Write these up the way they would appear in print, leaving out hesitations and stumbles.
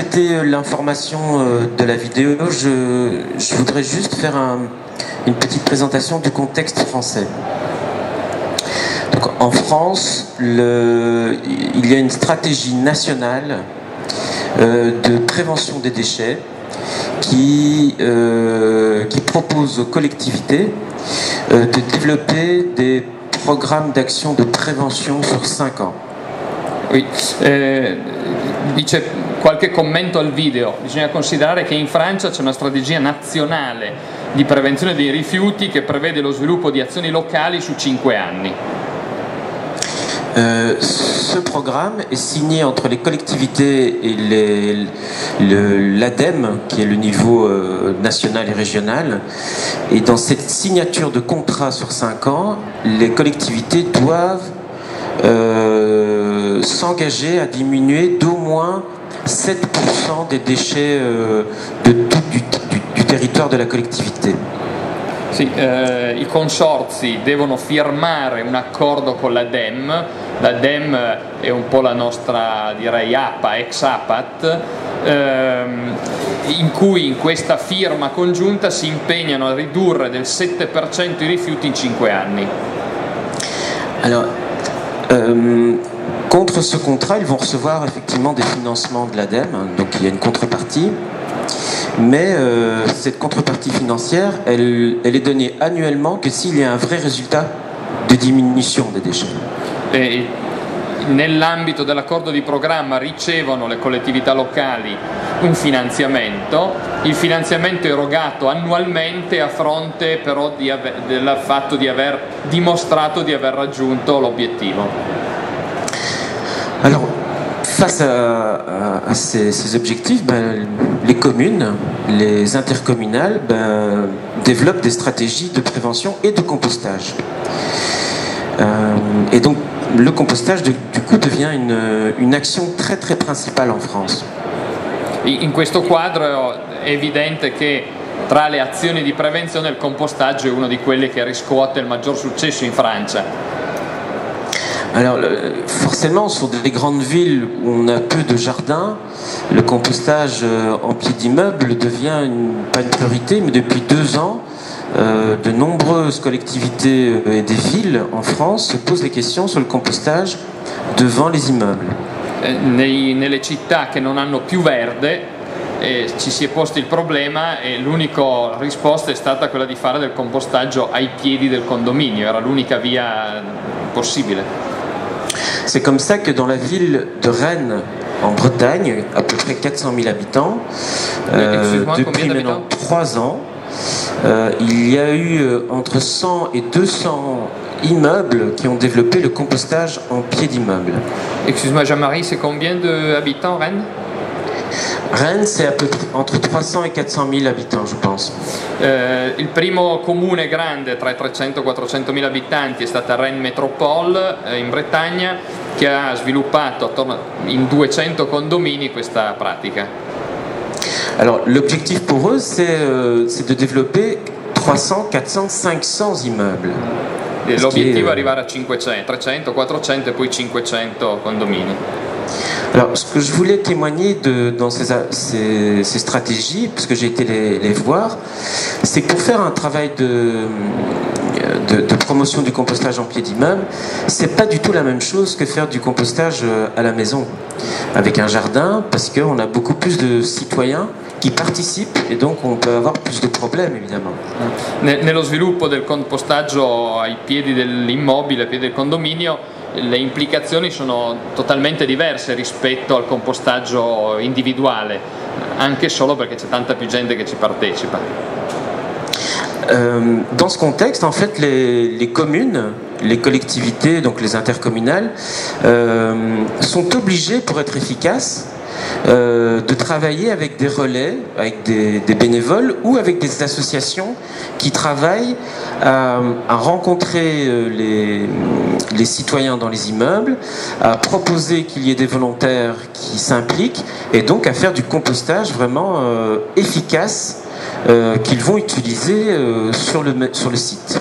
compléter l'information de la vidéo, je voudrais juste faire une petite présentation du contexte français. Donc, en France, il y a une stratégie nationale de prévention des déchets qui propose aux collectivités de développer des programmi d'azione di prevenzione su 5 anni. Oui. Dice qualche commento al video. Bisogna considerare che in Francia c'è una strategia nazionale di prevenzione dei rifiuti che prevede lo sviluppo di azioni locali su 5 anni. Ce programme est signé entre les collectivités et l'ADEME, qui est le niveau national et régional. Et dans cette signature de contrat sur 5 ans, les collectivités doivent s'engager à diminuer d'au moins 7% des déchets du territoire de la collectivité. Sì, i consorzi devono firmare un accordo con l'ADEME. L'ADEME è un po' la nostra, direi, APA, ex APAT, in cui in questa firma congiunta si impegnano a ridurre del 7% i rifiuti in 5 anni. Alors, contre ce contrat, ils vont recevoir effectivement des financements de l'ADEME, donc il y a une contrepartie. Mais cette contrepartie financière, elle est donnée annuellement que s'il y a un vrai résultat de diminution des déchets. E nell'ambito dell'accordo di programma ricevono le collettività locali un finanziamento, il finanziamento è erogato annualmente a fronte però del fatto di aver dimostrato di aver raggiunto l'obiettivo. Alors, face à ces objectifs, les communes, les intercommunales développent des stratégies de prévention et de compostage. Et donc le compostage du coup devient une action très très principale en France. In questo quadro è evidente che tra le azioni di prevenzione il compostaggio è uno di quelli che riscuote il maggior successo in Francia. Alors forcément, sur des grandes villes où on a peu de jardins, le compostage en pied d'immeuble devient pas une priorité, mais depuis 2 ans, de nombreuses collectivités et des villes en France se posent des questions sur le compostage devant les immeubles. Nelle città che non hanno più verde ci si è posto il problema e l'unica risposta è stata quella di fare del compostaggio ai piedi del condominio, era l'unica via possibile. C'est comme ça que dans la ville de Rennes, en Bretagne, à peu près 400 000 habitants, depuis maintenant 3 ans, il y a eu entre 100 et 200 immeubles qui ont développé le compostage en pied d'immeuble. Excuse-moi Jean-Marie, c'est combien d'habitants Rennes? Rennes, c'est à peu près entre 300 et 400 000 habitants, je pense. Il primo comune grande tra i 300 e 400 mila abitanti è stata Rennes Métropole in Bretagna, che ha sviluppato in 200 condomini questa pratica. Alors l'objectif pour eux, c'est de développer 300, 400, 500 immeubles. L'obiettivo è arrivare a 500, 300, 400 e poi 500 condomini. Alors, ce que je voulais témoigner dans ces stratégies, parce que j'ai été les voir, c'est que pour faire un travail de promotion du compostage en pied d'immeuble, c'est pas du tout la même chose que faire du compostage à la maison, avec un jardin, parce qu'on a beaucoup plus de citoyens qui participent et donc on peut avoir plus de problèmes évidemment. Nello sviluppo del compostaggio ai piedi dell'immobile, ai piedi del condominio, le implicazioni sono totalmente diverse rispetto al compostaggio individuale, anche solo perché c'è tanta più gente che ci partecipa. Dans ce contexte, en fait, les communes, les collectivités, donc les intercommunales, sont obligées, pour être efficaces, de travailler avec des relais, avec des bénévoles ou avec des associations qui travaillent à rencontrer les citoyens dans les immeubles, à proposer qu'il y ait des volontaires qui s'impliquent et donc à faire du compostage vraiment efficace qu'ils vont utiliser sur le site.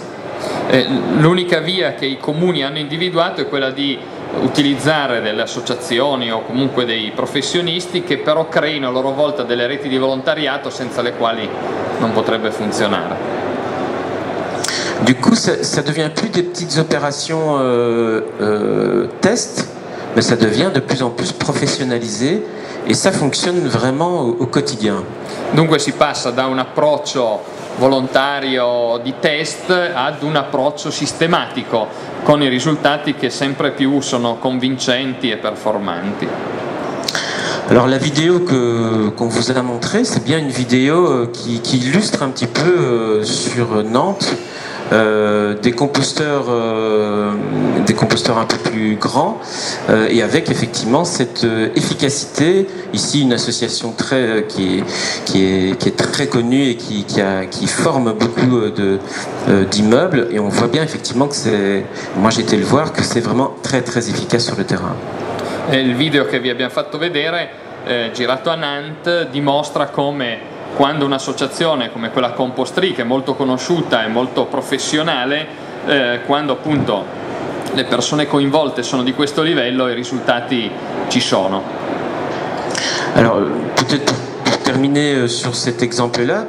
L'unica via che i comuni hanno individuato è quella di utilizzare delle associazioni o comunque dei professionisti che però creino a loro volta delle reti di volontariato senza le quali non potrebbe funzionare. Du coup, ça devient plus des petites opérations test, mais ça devient de plus en plus professionnalisé et ça fonctionne vraiment au quotidien. Dunque si passa da un approccio volontario di test ad un approccio sistematico, con i risultati che sempre più sono convincenti e performanti. Alors la vidéo qu'on vous a montrée, c'est bien une vidéo qui illustre un petit peu sur Nantes des composteurs un peu plus grands et avec effectivement cette efficacité. Ici une association qui est très connue et qui forme beaucoup d'immeubles et on voit bien effectivement que moi j'ai été le voir, que c'est vraiment très très efficace sur le terrain. Il video che vi abbiamo fatto vedere, girato a Nantes, dimostra come quando un'associazione come quella Compost3, che è molto conosciuta e molto professionale, quando appunto le persone coinvolte sono di questo livello, i risultati ci sono. Alors, peut-être pour terminer sur cet exemple-là,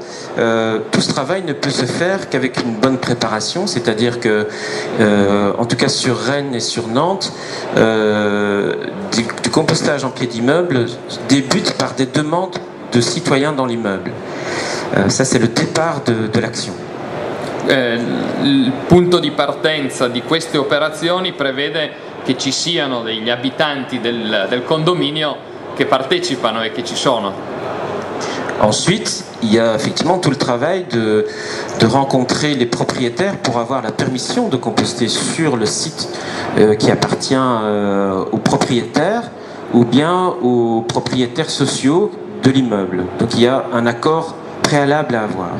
tout ce travail ne peut se faire qu'avec une bonne préparation, c'est-à-dire que, en tout cas sur Rennes et sur Nantes, du compostage en pied d'immeuble débute par des demandes de citoyens dans l'immeuble. Ça, c'est le départ de l'action. Il punto di partenza di queste operazioni prevede che ci siano degli abitanti del condominio che partecipano e che ci sono. Ensuite, il y a effectivement tout le travail de rencontrer les propriétaires pour avoir la permission de composter sur le site qui appartient aux propriétaires ou bien aux propriétaires sociaux de l'immeuble. Donc il y a un accord préalable à avoir.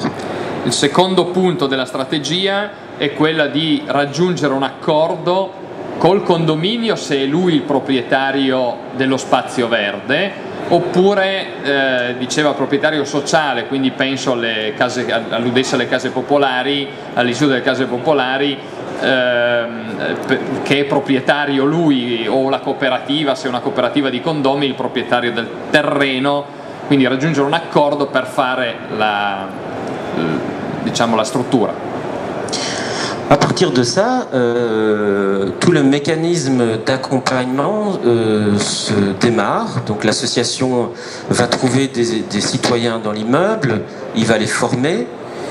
Il secondo punto della strategia è quella di raggiungere un accordo col condominio, se è lui il proprietario dello spazio verde, oppure diceva proprietario sociale, quindi penso alle case, alludesse alle case popolari, all'istituto delle case popolari, che è proprietario lui o la cooperativa, se è una cooperativa di condomini, il proprietario del terreno, quindi raggiungere un accordo per fare diciamo, la struttura. À partir de ça, tout le mécanisme d'accompagnement se démarre. Donc l'association va trouver des citoyens dans l'immeuble, il va les former,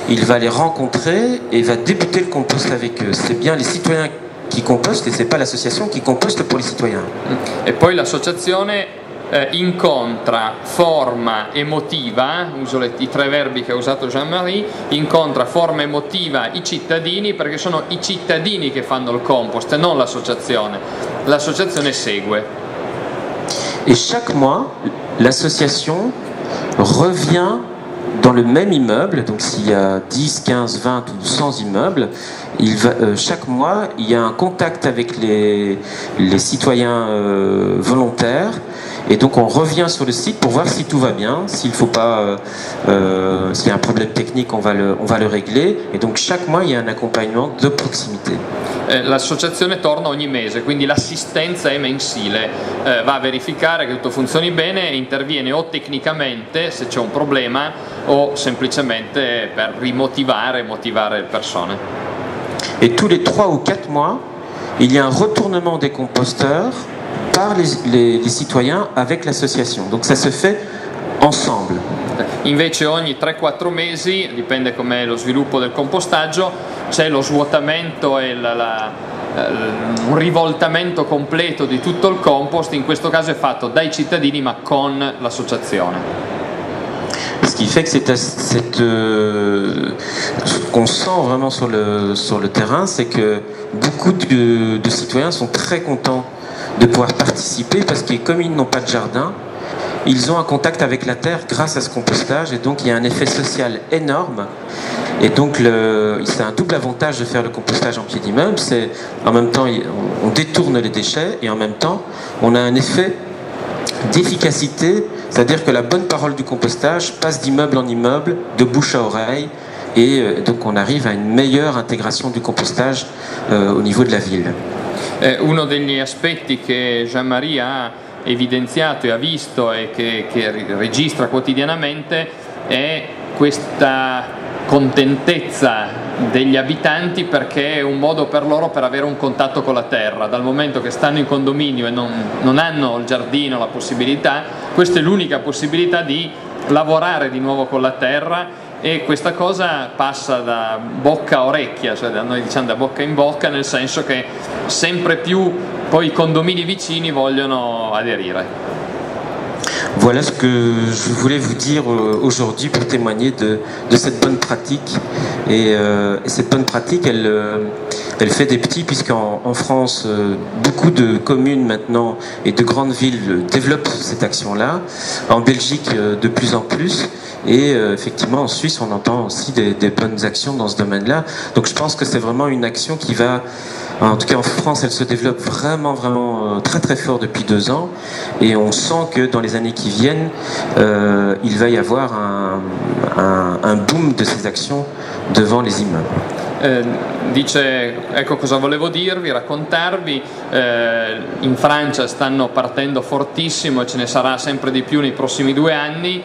il va les rencontrer et va débuter le compost avec eux. C'est bien les citoyens qui compostent et c'est pas l'association qui composte pour les citoyens. E poi l'associazione incontra, forma e motiva, uso i tre verbi che ha usato Jean-Marie, incontra, forma e motiva i cittadini, perché sono i cittadini che fanno il compost e non l'associazione. L'associazione segue. Et chaque mois, l'association revient dans le même immeuble, donc s'il y a 10, 15, 20 ou 100 immeubles, chaque mois, il y a un contact avec les citoyens volontaires. Et donc on revient sur le site pour voir si tout va bien, s'il faut pas, s'il y a un problème technique, on va le régler. Et donc chaque mois il y a un accompagnement de proximité. L'associazione torna ogni mese, quindi l'assistenza è mensile, va a verificare che tutto funzioni bene e interviene o tecnicamente se c'è un problema o semplicemente per motivare le persone. Et tous les 3 ou 4 mois, il y a un retournement des composteurs par les citoyens avec l'association. Donc ça se fait ensemble. Invece ogni 3-4 mesi, dipende com'è lo sviluppo del compostaggio, c'è lo svuotamento e un rivoltamento completo di tutto il compost, in questo caso è fatto dai cittadini ma con l'associazione. Ce qui fait que ce qu'on sent vraiment sur le terrain, c'est que beaucoup de citoyens sont très contents de pouvoir participer parce que comme ils n'ont pas de jardin, ils ont un contact avec la terre grâce à ce compostage et donc il y a un effet social énorme et donc c'est un double avantage de faire le compostage en pied d'immeuble, c'est en même temps on détourne les déchets et en même temps on a un effet d'efficacité, c'est-à-dire que la bonne parole du compostage passe d'immeuble en immeuble, de bouche à oreille et donc on arrive à une meilleure intégration du compostage au niveau de la ville. Uno degli aspetti che Jean-Marie ha evidenziato e ha visto e che registra quotidianamente è questa contentezza degli abitanti, perché è un modo per loro per avere un contatto con la terra. Dal momento che stanno in condominio e non hanno il giardino, la possibilità, questa è l'unica possibilità di lavorare di nuovo con la terra, e questa cosa passa da bocca a orecchia, cioè noi diciamo da bocca in bocca, nel senso che sempre più poi i condomini vicini vogliono aderire. Voilà ce que je voulais vous dire aujourd'hui pour témoigner de cette bonne pratique. Et cette bonne pratique, elle fait des petits, puisqu'en France, beaucoup de communes maintenant et de grandes villes développent cette action-là. En Belgique, de plus en plus. Et effectivement, en Suisse, on entend aussi des bonnes actions dans ce domaine-là. Donc je pense que c'est vraiment une action qui va... En tout cas, en France, elle se développe vraiment très très fort depuis 2 ans, et on sent que dans les années qui viennent, il va y avoir un boom de ces actions devant les immeubles. Dice, ecco cosa volevo dirvi, raccontarvi, in Francia stanno partendo fortissimo e ce ne sarà sempre di più nei prossimi 2 anni,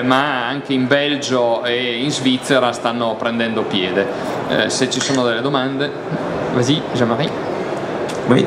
ma anche in Belgio e in Svizzera stanno prendendo piede. Se ci sono delle domande... Vas-y, Jean-Marie. Oui.